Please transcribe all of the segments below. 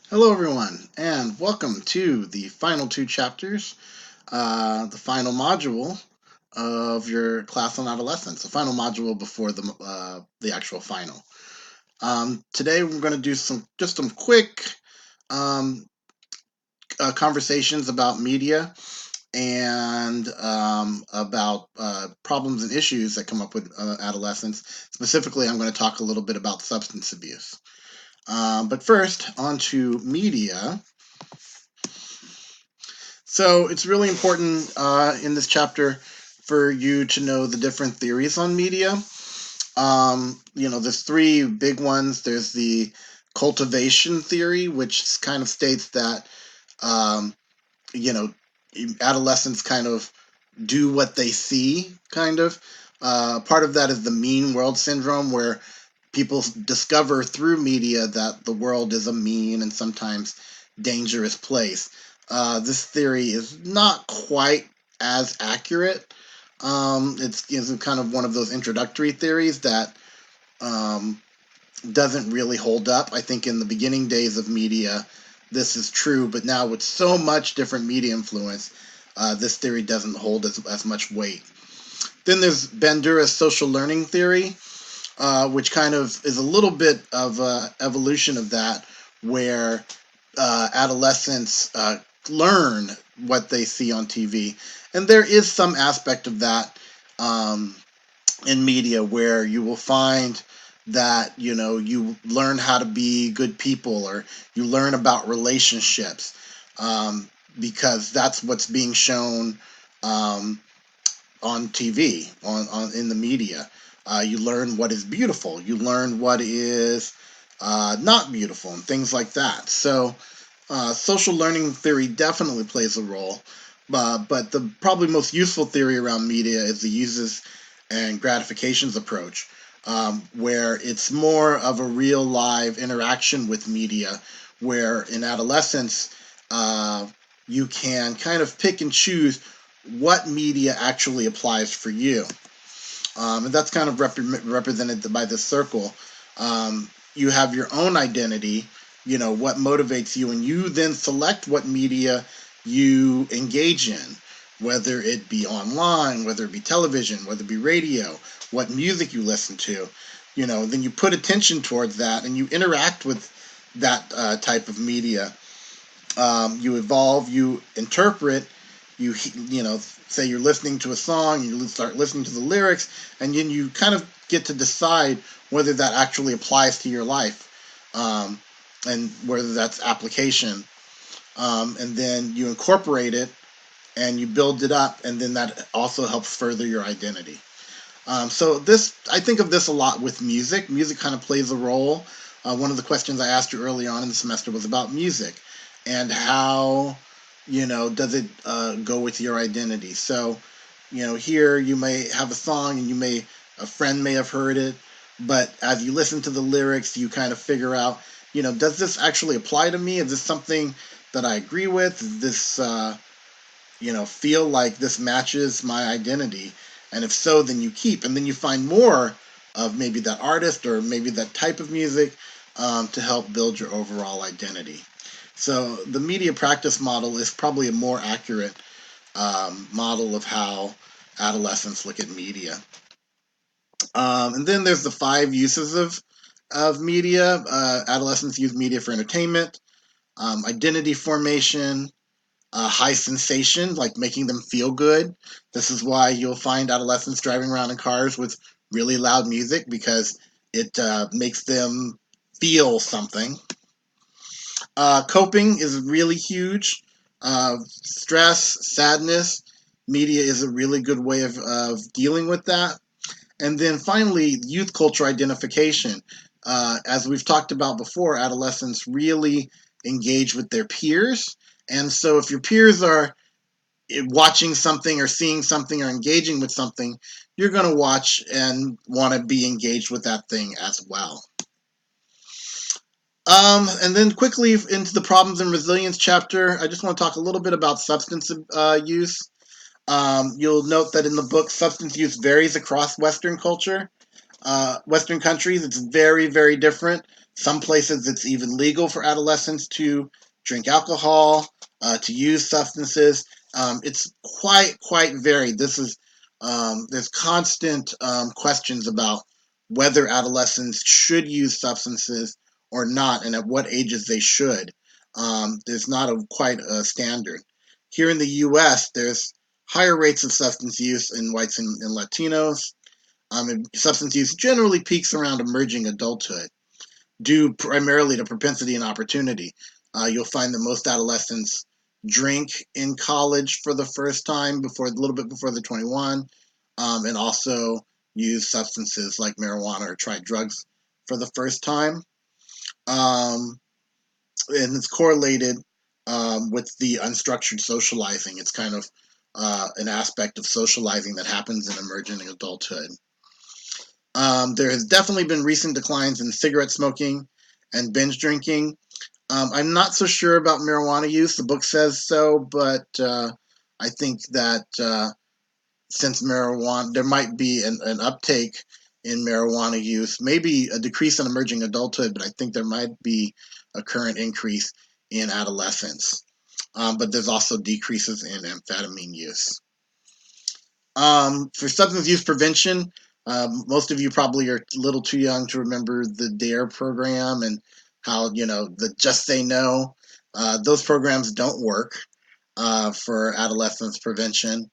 Hello, everyone, and welcome to the final two chapters, the final module of your class on adolescence, the final module before the actual final. Today, we're going to do some quick um, conversations about media and about problems and issues that come up with adolescence. Specifically, I'm going to talk a little bit about substance abuse. But first, on to media. So it's really important in this chapter for you to know the different theories on media. There's three big ones. There's the cultivation theory, which kind of states that, um, you know, adolescents kind of do what they see, kind of. Part of that is the mean world syndrome, where people discover through media that the world is a mean and sometimes dangerous place. This theory is not quite as accurate. It's kind of one of those introductory theories that um, doesn't really hold up. I think in the beginning days of media, this is true, but now with so much different media influence, this theory doesn't hold as much weight. Then there's Bandura's social learning theory, which kind of is a little bit of an evolution of that, where adolescents learn what they see on TV. And there is some aspect of that in media where you will find that you learn how to be good people, or you learn about relationships, because that's what's being shown um, on TV, on in the media. You learn what is beautiful. You learn what is not beautiful, and things like that. So, social learning theory definitely plays a role. But the probably most useful theory around media is the uses and gratifications approach, where it's more of a real live interaction with media, where in adolescence, you can kind of pick and choose what media actually applies for you. And that's kind of represented by this circle. You have your own identity, what motivates you, and you then select what media you engage in, whether it be online, whether it be television, whether it be radio, what music you listen to. Then you put attention towards that and you interact with that type of media. You evolve, you interpret, say you're listening to a song, you start listening to the lyrics, and then you kind of get to decide whether that actually applies to your life, and whether that's application. And then you incorporate it and you build it up, and then that also helps further your identity. So I think of this a lot with music. Music kind of plays a role. One of the questions I asked you early on in the semester was about music and how, does it go with your identity. So, here you may have a song and a friend may have heard it, but as you listen to the lyrics, you kind of figure out, does this actually apply to me? Is this something that I agree with? Is this, feel like this matches my identity? And if so, then you keep, and then you find more of maybe that artist or maybe that type of music, to help build your overall identity. So the media practice model is probably a more accurate model of how adolescents look at media. And then there's the five uses of media. Adolescents use media for entertainment, identity formation, high sensation, like making them feel good. This is why you'll find adolescents driving around in cars with really loud music, because it makes them feel something. Coping is really huge. Stress, sadness, media is a really good way of dealing with that. And then finally, youth culture identification. As we've talked about before, adolescents really engage with their peers. And so if your peers are watching something or seeing something or engaging with something, you're going to watch and want to be engaged with that thing as well. And then quickly into the problems and resilience chapter, I just want to talk a little bit about substance use. You'll note that in the book, substance use varies across Western culture. Western countries, it's very, very different. Some places it's even legal for adolescents to drink alcohol, to use substances. It's quite varied. There's constant questions about whether adolescents should use substances or not, and at what ages they should. There's not quite a standard. Here in the U.S., there's higher rates of substance use in whites and Latinos. And substance use generally peaks around emerging adulthood, due primarily to propensity and opportunity. You'll find that most adolescents drink in college for the first time a little bit before they're 21, and also use substances like marijuana or try drugs for the first time. Um, and it's correlated with the unstructured socializing. It's kind of an aspect of socializing that happens in emerging adulthood. There has definitely been recent declines in cigarette smoking and binge drinking. I'm not so sure about marijuana use. The book says so, but I think that since marijuana, there might be an uptake in marijuana use, maybe a decrease in emerging adulthood, but I think there might be a current increase in adolescence. But there's also decreases in amphetamine use. For substance use prevention, most of you probably are a little too young to remember the DARE program and how, the Just Say No. Those programs don't work for adolescence prevention.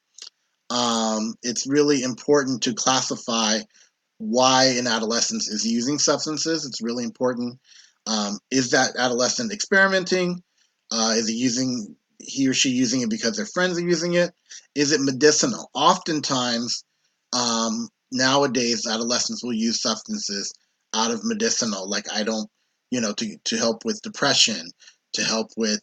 It's really important to classify why an adolescent is using substances. It's really important. Is that adolescent experimenting? Is he or she using it because their friends are using it? Is it medicinal? Oftentimes, nowadays, adolescents will use substances out of medicinal, like to help with depression, to help with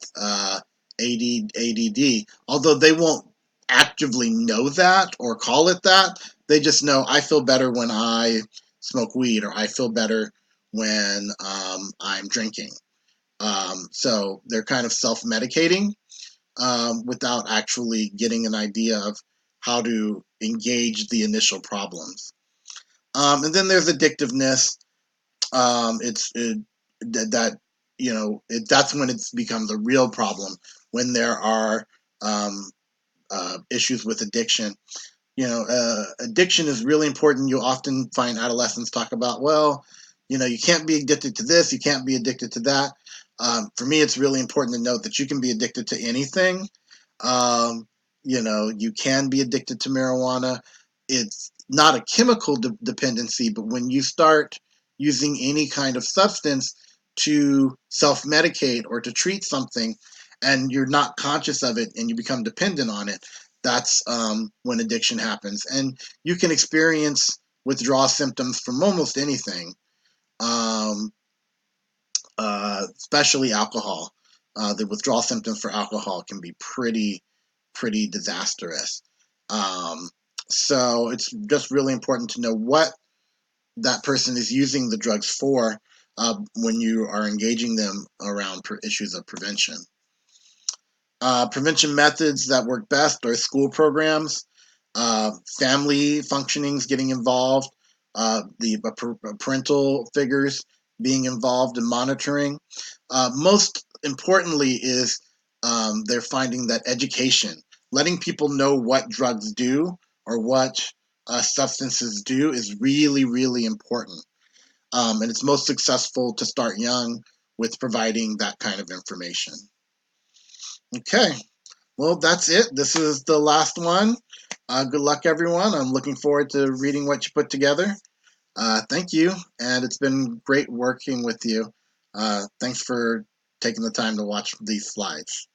ADD. Although they won't actively know that or call it that, they just know I feel better when I smoke weed, or I feel better when I'm drinking. So they're kind of self-medicating without actually getting an idea of how to engage the initial problems. And then there's addictiveness. It's it, that that's when it becomes a real problem, when there are issues with addiction. Addiction is really important. You often find adolescents talk about, well, you can't be addicted to this, you can't be addicted to that. For me, it's really important to note that you can be addicted to anything. Um, you can be addicted to marijuana. It's not a chemical dependency, but when you start using any kind of substance to self medicate or to treat something, and you're not conscious of it and you become dependent on it, that's when addiction happens. And you can experience withdrawal symptoms from almost anything, um, especially alcohol. The withdrawal symptoms for alcohol can be pretty disastrous. Um, so it's just really important to know what that person is using the drugs for when you are engaging them around issues of prevention. Prevention methods that work best are school programs, family functionings getting involved, the parental figures being involved in monitoring. Most importantly is they're finding that education, letting people know what drugs do or what substances do, is really important. And it's most successful to start young with providing that kind of information. Okay. Well, that's it. This is the last one. Good luck, everyone. I'm looking forward to reading what you put together. Thank you, and it's been great working with you. Thanks for taking the time to watch these slides.